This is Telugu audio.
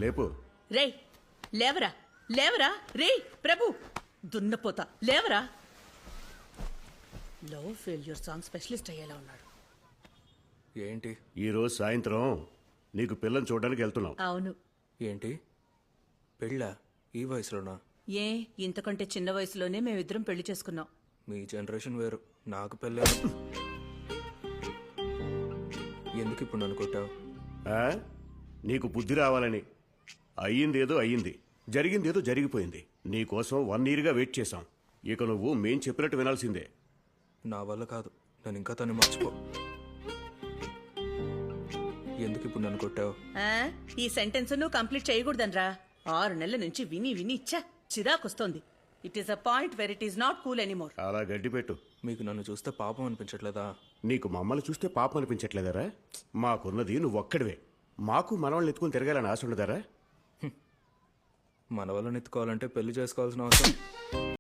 లేపు. రేయ్ లేవరా లేవరా రేయ్ ప్రభు దున్నపోతా లేవరా. లవ్ ఫెయిల్యూర్ సాంగ్ స్పెషలిస్ట్ అయ్యేలా ఉన్నాడు. ఏంటి? ఈరోజు సాయంత్రం నీకు పిల్లని చూడడానికి వెళ్తున్నాం. అవును. ఏంటి పెళ్ళా? ఈ వయసులోనా? ఏ ఇంతకంటే చిన్న వయసులోనే మేమిద్దరం పెళ్లి చేసుకున్నాం. మీ జనరేషన్ వేరు, నాకు పెళ్ళి. ఎందుకు ఇప్పుడు నన్ను కొట్టావు? నీకు బుద్ధి రావాలని. అయ్యిందేదో అయ్యింది, జరిగిందేదో జరిగిపోయింది. నీకోసం 1 yearగా వెయిట్ చేశాం. ఇక నువ్వు మేం చెప్పినట్టు వినాల్సిందే. నా వల్ల కాదు, నేను ఇంకా తను మర్చిపో. ఎందుకు ఇప్పుడు నన్ను కొట్టావు? ఈ సెంటెన్స్ నువ్వు కంప్లీట్ చేయకూడదనరా. 6 నెలల నుంచి విని విని ఇచ్చా చిరాకొస్తోంది. It is a point where it is not cool anymore. అలా గడ్డి పెట్టు. మీకు నన్ను చూస్తే పాపం అనిపించట్లేదా? నీకు మమ్మల్ని చూస్తే పాపం అనిపించట్లేదరా? మాకున్నది నువ్వు ఒక్కడివే. మాకు మనవాళ్ళని ఎత్తుకుని తిరగాలని ఆశ ఉండదారా? మన వల్ల ఎత్తుకోవాలంటే పెళ్లి చేసుకోవాల్సిన అవసరం